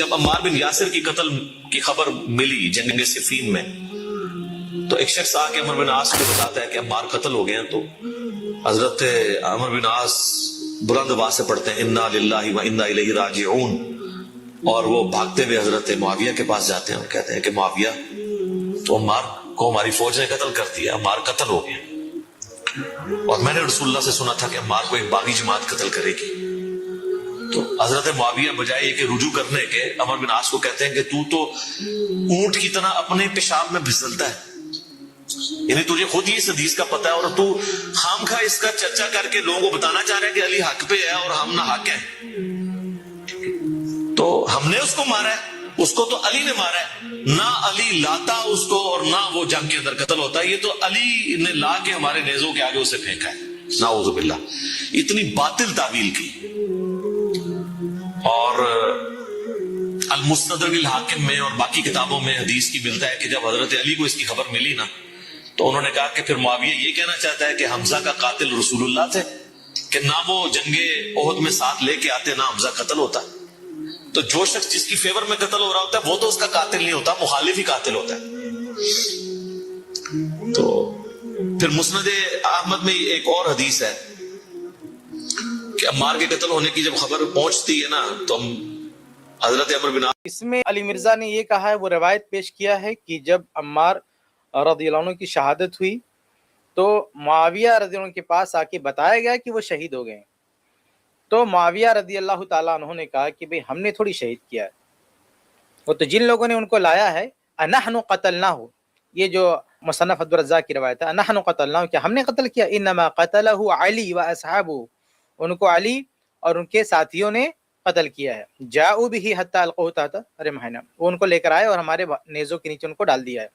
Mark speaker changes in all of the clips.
Speaker 1: جب عمار بن یاسر کی قتل کی خبر ملی جنگ صفین میں، تو ایک شخص آ کے عمر بن عاص کو بتاتا ہے کہ عمار قتل ہو گئے ہیں. تو حضرت عمر بن عاص بلند آواز سے پڑھتے ہیں انا للہ و انا الیہ راجعون، اور وہ بھاگتے ہوئے حضرت معاویہ کے پاس جاتے ہیں اور کہتے ہیں کہ معاویہ، تو عمار کو ہماری فوج نے قتل کر دیا، عمار قتل ہو گئے، اور میں نے رسول اللہ سے سنا تھا کہ عمار کو ایک باغی جماعت قتل کرے گی. تو حضرت معاویہ بجائے یہ کہ رجوع کرنے کے عمر بن عاص کو کہتے ہیں کہ تو اونٹ کی طرح اپنے پیشاب میں پھسلتا ہے، یعنی تجھے خود ہی اس حدیث کا پتہ ہے اور تو خام خواہ اس کا چرچا کر کے لوگوں کو بتانا چاہ رہے ہیں کہ علی حق پہ ہے اور ہم نہ حق ہیں. تو ہم نے اس کو مارا ہے، اس کو تو علی نے مارا ہے، نہ علی لاتا اس کو اور نہ وہ جنگ کے اندر قتل ہوتا ہے، یہ تو علی نے لا کے ہمارے نیزوں کے آگے اسے پھینکا ہے. نعوذ باللہ. اتنی باطل تعویل کی. اور المستدرک الحاکم میں اور باقی کتابوں میں حدیث کی ملتا ہے کہ جب حضرت علی کو اس کی خبر ملی نا، تو انہوں نے کہا کہ پھر معاویہ یہ کہنا چاہتا ہے کہ حمزہ کا قاتل رسول اللہ تھے، کہ نہ وہ جنگ احد میں ساتھ لے کے آتے نہ حمزہ قتل ہوتا. تو جو شخص جس کی فیور میں قتل ہو رہا ہوتا ہے وہ تو اس کا قاتل نہیں ہوتا، مخالف ہی قاتل ہوتا ہے. تو پھر مسند احمد میں ایک اور حدیث ہے کہ عمار کے قتل ہونے کی جب خبر پہنچتی ہے نا، تو ہم حضرت عمر بن
Speaker 2: اس میں علی مرزا نے یہ کہا ہے، وہ روایت پیش کیا ہے کہ جب عمار رضی اللہ عنہ کی شہادت ہوئی تو معاویہ رضی اللہ عنہ کے پاس آ کے بتایا گیا کہ وہ شہید ہو گئے ہیں. تو معاویہ رضی اللہ تعالیٰ عنہ نے کہا کہ بھئی ہم نے تھوڑی شہید کیا ہے، وہ تو جن لوگوں نے ان کو لایا ہے انحن قتلناہ، یہ جو مصنف عبدالرزاق کی روایت ہے، انحن قتلناہ، کیا ہم نے قتل کیا، انما قتلہ علی و اصحابہ، ان کو علی اور ان کے ساتھیوں نے قتل کیا ہے. جاؤ بھی حتی القوہ تحت رمحنا، وہ ان کو لے کر آئے اور ہمارے نیزوں کے نیچے ان کو ڈال دیا ہے.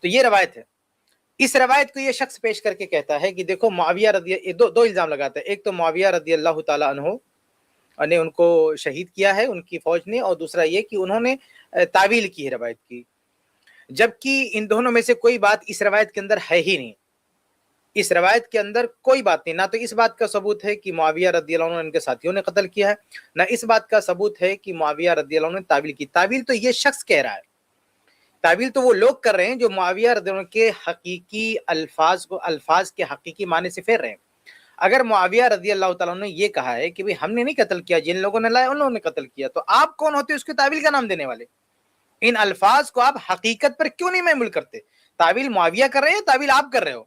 Speaker 2: تو یہ روایت ہے. اس روایت کو یہ شخص پیش کر کے کہتا ہے کہ دیکھو معاویہ دو الزام لگاتا ہے. ایک تو معاویہ رضی اللہ تعالیٰ عنہ نے ان کو شہید کیا ہے ان کی فوج نے، اور دوسرا یہ کہ انہوں نے تعویل کی ہے روایت کی، جبکہ ان دونوں میں سے کوئی بات اس روایت کے اندر ہے ہی نہیں. اس روایت کے اندر کوئی بات نہیں، نہ تو اس بات کا ثبوت ہے کہ معاویہ رضی اللہ عنہ ان کے ساتھیوں نے قتل کیا ہے، نہ اس بات کا ثبوت ہے کہ معاویہ رضی اللہ عنہ نے تعویل کی. تعویل تو یہ شخص کہہ رہا ہے، تعویل تو وہ لوگ کر رہے ہیں جو معاویہ رضی اللہ عنہ کے حقیقی الفاظ کو الفاظ کے حقیقی معنی سے پھیر رہے ہیں. اگر معاویہ رضی اللہ تعالیٰ عنہ نے یہ کہا ہے کہ ہم نے نہیں قتل کیا، جن لوگوں نے لایا ان لوگوں نے قتل کیا، تو آپ کون ہوتے اس کے تعویل کا نام دینے والے؟ ان الفاظ کو آپ حقیقت پر کیوں نہیں محمول کرتے؟ تعویل معاویہ کر رہے ہیں، تعویل آپ کر رہے ہو.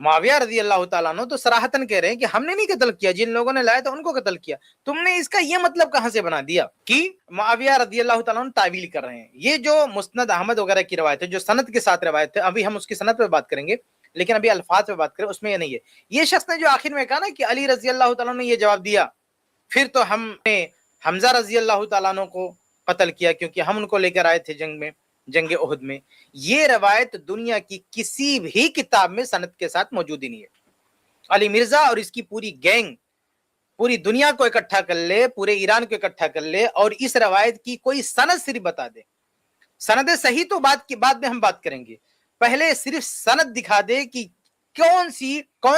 Speaker 2: معاویہ رضی اللہ تعالیٰ عنہ تو صراحتاً کہہ رہے ہیں کہ ہم نے نہیں قتل کیا، جن لوگوں نے لایا تو ان کو قتل کیا. تم نے اس کا یہ مطلب کہاں سے بنا دیا کہ معاویہ رضی اللہ تعالیٰ عنہ تعویل کر رہے ہیں؟ یہ جو مسند احمد وغیرہ کی روایت ہے، جو سند کے ساتھ روایت ہے، ابھی ہم اس کی سند پہ بات کریں گے، لیکن ابھی الفاظ پہ بات کریں، اس میں یہ نہیں ہے. یہ شخص نے جو آخر میں کہا نا کہ علی رضی اللہ تعالیٰ عنہ نے یہ جواب دیا، پھر تو ہم نے حمزہ رضی اللہ تعالیٰ عنہ کو قتل کیا کیونکہ ہم ان کو لے کر آئے تھے جنگ احد میں. یہ روایت دنیا کی کسی بھی کتاب میں سند کے ساتھ موجود ہی نہیں ہے. علی مرزا اور اس کی پوری گینگ پوری دنیا کو اکٹھا کر لے، پورے ایران کو اکٹھا کر لے اور اس روایت کی کوئی سند صرف بتا دے. سند صحیح تو بعد میں ہم بات کریں گے، پہلے صرف سند دکھا دے کہ کون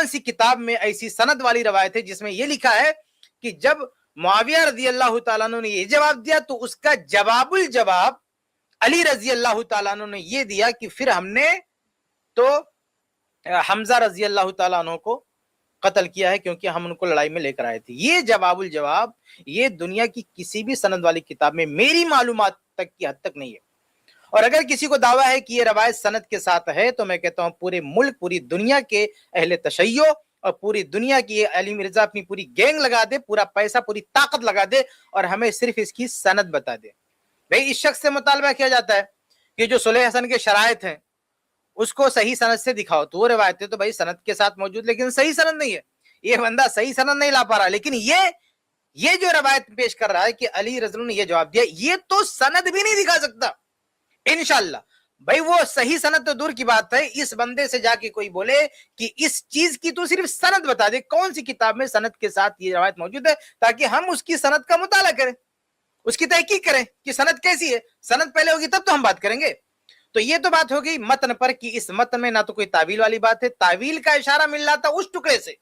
Speaker 2: سی کتاب میں ایسی سند والی روایت ہے جس میں یہ لکھا ہے کہ جب معاویہ رضی اللہ تعالیٰ عنہ نے یہ جواب دیا تو اس کا جواب الجواب علی رضی اللہ تعالیٰ عنہ نے یہ دیا کہ پھر ہم نے تو حمزہ رضی اللہ تعالیٰ عنہ کو قتل کیا ہے کیونکہ ہم ان کو لڑائی میں لے کر آئے تھے. یہ جواب الجواب یہ دنیا کی کسی بھی سند والی کتاب میں میری معلومات تک کی حد تک نہیں ہے. اور اگر کسی کو دعویٰ ہے کہ یہ روایت سند کے ساتھ ہے تو میں کہتا ہوں پورے ملک پوری دنیا کے اہل تشیع اور پوری دنیا کی علی مرزا اپنی پوری گینگ لگا دے، پورا پیسہ پوری طاقت لگا دے اور ہمیں صرف اس کی سند بتا دے. بھئی اس شخص سے مطالبہ کیا جاتا ہے کہ جو صلح حسن کے شرائط ہیں اس کو صحیح سند سے دکھاؤ، تو وہ روایتیں تو بھائی سند کے ساتھ موجود لیکن صحیح سند نہیں ہے. یہ بندہ صحیح سند نہیں لا پا رہا، لیکن یہ جو روایت پیش کر رہا ہے کہ علی رضی اللہ عنہ نے یہ جواب دیا، یہ تو سند بھی نہیں دکھا سکتا انشاءاللہ. بھائی وہ صحیح سند تو دور کی بات ہے، اس بندے سے جا کے کوئی بولے کہ اس چیز کی تو صرف سند بتا دے، کون سی کتاب میں سند کے ساتھ یہ روایت موجود ہے، تاکہ ہم اس کی سند کا مطالعہ کریں، اس کی تحقیق کریں کہ سند کیسی ہے. سند پہلے ہوگی تب تو ہم بات کریں گے. تو یہ تو بات ہو گئی متن پر کہ اس متن میں نہ تو کوئی تعویل والی بات ہے، تعویل کا اشارہ مل رہا تھا اس ٹکڑے سے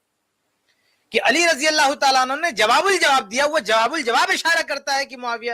Speaker 2: کہ علی رضی اللہ تعالیٰ عنہ نے جواب الجواب دیا، وہ جواب الجواب اشارہ کرتا ہے کہ معاویہ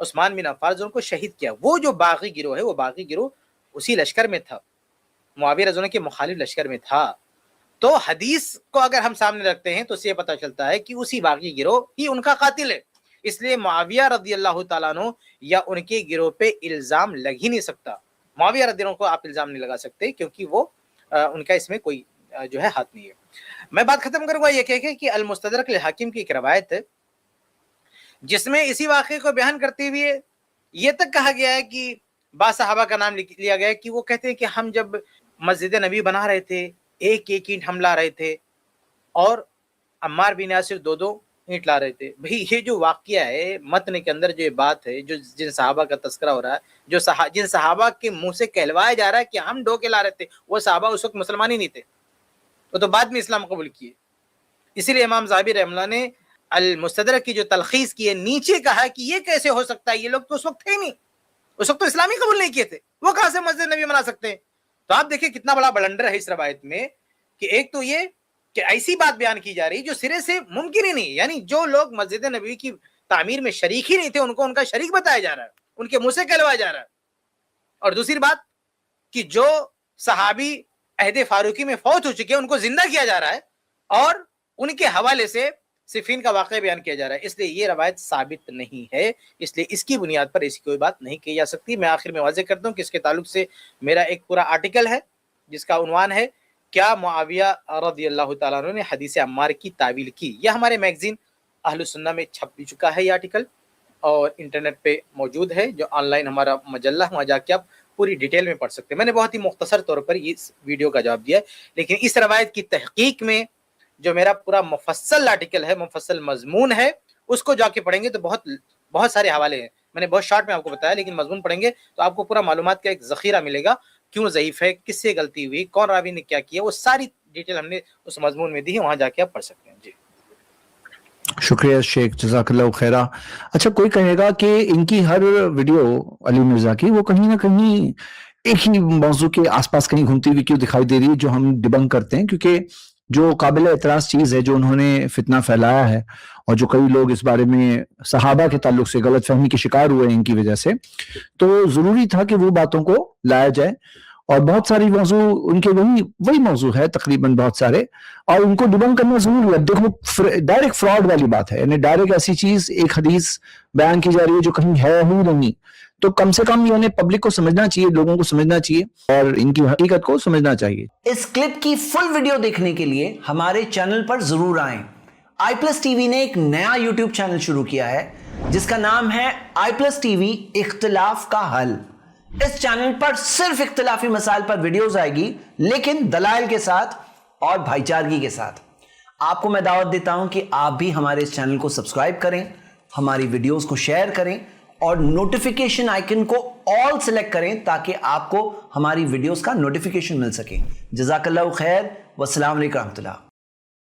Speaker 2: عثمان بن عفان رضی اللہ عنہ کو شہید کیا. وہ جو باغی گروہ ہے وہ باغی گروہ اسی لشکر میں تھا, معاویہ رضی اللہ عنہ کے مخالف لشکر میں تھا. تو حدیث کو اگر ہم سامنے رکھتے ہیں تو اس سے یہ پتہ چلتا ہے کہ اسی باغی گروہ ہی ان کا قاتل ہے. اس لیے معاویہ رضی اللہ تعالیٰ عنہ یا ان کے گروہ پہ الزام لگ ہی نہیں سکتا. معاویہ رضی اللہ عنہ کو آپ الزام نہیں لگا سکتے کیونکہ وہ ان کا اس میں کوئی جو ہے ہاتھ نہیں ہے. میں بات ختم کروں گا یہ کہہ کے کہ المستدرک للحاکم کی ایک روایت ہے جس میں اسی واقعے کو بیان کرتے ہوئے یہ تک کہا گیا ہے کہ بعض صحابہ کا نام لیا گیا ہے کہ وہ کہتے ہیں کہ ہم جب مسجد نبی بنا رہے تھے ایک ایک اینٹ ہم لا رہے تھے اور عمار بن یاسر دو دو اینٹ لا رہے تھے. بھئی یہ جو واقعہ ہے متن کے اندر جو یہ بات ہے جو جن صحابہ کا تذکرہ ہو رہا ہے جو جن صحابہ کے منہ سے کہلوایا جا رہا ہے کہ ہم ڈوکے لا رہے تھے وہ صحابہ اس وقت مسلمان ہی نہیں تھے, وہ تو بعد میں اسلام قبول کیے. اسی لیے امام ذہبی رحمہ اللہ نے المستدرک کی جو تلخیص کی ہے نیچے کہا کہ یہ کیسے ہو سکتا ہے, یہ لوگ تو اس وقت تھے نہیں, اس وقت تو اسلامی قبول نہیں کیے تھے, وہ کہاں سے مسجد نبی بنا سکتے ہیں. تو آپ دیکھیں کتنا بڑا بلنڈر ہے اس روایت میں کہ ایک تو یہ کہ ایسی بات بیان کی جا رہی جو سرے سے ممکن ہی نہیں, یعنی جو لوگ مسجد نبوی کی تعمیر میں شریک ہی نہیں تھے ان کو ان کا شریک بتایا جا رہا ہے, ان کے منہ سے کہلوایا جا رہا ہے. اور دوسری بات کہ جو صحابی عہد فاروقی میں فوت ہو چکے ہیں ان کو زندہ کیا جا رہا ہے اور ان کے حوالے سے صفین کا واقعہ بیان کیا جا رہا ہے. اس لیے یہ روایت ثابت نہیں ہے, اس لیے اس کی بنیاد پر ایسی کوئی بات نہیں کی جا سکتی. میں آخر میں واضح کرتا ہوں کہ اس کے تعلق سے میرا ایک پورا آرٹیکل ہے جس کا عنوان ہے کیا معاویہ رضی اللہ تعالیٰ عنہ نے حدیث عمار کی تعویل کی. یہ ہمارے میگزین اہل السنہ میں چھپ بھی چکا ہے یہ آرٹیکل اور انٹرنیٹ پہ موجود ہے, جو آن لائن ہمارا مجلہ وہاں جا کے آپ پوری ڈیٹیل میں پڑھ سکتے ہیں. میں نے بہت ہی مختصر طور پر اس ویڈیو کا جواب دیا ہے, لیکن اس روایت کی تحقیق میں جو میرا پورا مفصل آرٹیکل ہے, مفصل مضمون ہے, اس کو جا کے پڑھیں گے تو بہت سارے حوالے ہیں. میں نے بہت شارٹ میں آپ کو بتایا, لیکن مضمون پڑھیں گے تو آپ کو پورا معلومات کا ایک ذخیرہ ملے گا, کیوں ضعیف ہے, کس سے غلطی ہوئی, کون راوی نے کیا کیا, وہ ساری ڈیٹیل ہم نے اس مضمون میں دی ہے, وہاں جا کے آپ پڑھ سکتے ہیں. جی
Speaker 3: شکریہ شیخ, جزاک اللہ خیرہ. اچھا, کوئی کہے گا کہ ان کی ہر ویڈیو علی مرزا کی وہ کہیں نہ کہیں ایک ہی موضوع کے آس پاس کہیں گھومتی ہوئی کیوں دکھائی دے رہی ہے جو ہم ڈبنک کرتے ہیں, کیونکہ جو قابل اعتراض چیز ہے جو انہوں نے فتنہ پھیلایا ہے اور جو کئی لوگ اس بارے میں صحابہ کے تعلق سے غلط فہمی کے شکار ہوئے ہیں ان کی وجہ سے, تو ضروری تھا کہ وہ باتوں کو لایا جائے. اور بہت ساری موضوع ان کے وہی موضوع ہے تقریباً بہت سارے, اور ان کو ڈبنک کرنا ضروری ہے. دیکھو ڈائریکٹ فراڈ والی بات ہے, یعنی ڈائریکٹ ایسی چیز ایک حدیث بیان کی جا رہی ہے جو کہیں ہے ہی نہیں, تو کم سے کم یعنی پبلک کو سمجھنا چاہیے, لوگوں کو سمجھنا چاہیے اور ان کی حقیقت کو سمجھنا چاہیے.
Speaker 4: اس کلپ کی فل ویڈیو دیکھنے کے لیے ہمارے چینل پر ضرور آئیں. آئی پلس ٹی وی نے ایک نیا یوٹیوب چینل شروع کیا ہے جس کا نام ہے آئی پلس ٹی وی اختلاف کا حل. اس چینل پر صرف اختلافی مسائل پر ویڈیوز آئے گی, لیکن دلائل کے ساتھ اور بھائی چارگی کے ساتھ. آپ کو میں دعوت دیتا ہوں کہ آپ بھی ہمارے اس چینل کو سبسکرائب کریں, ہماری ویڈیوز کو شیئر کریں اور نوٹیفیکیشن آئیکن کو آل سلیکٹ کریں تاکہ آپ کو ہماری ویڈیوز کا نوٹیفیکیشن مل سکے. جزاک اللہ خیر, والسلام علیکم ورحمۃ اللہ.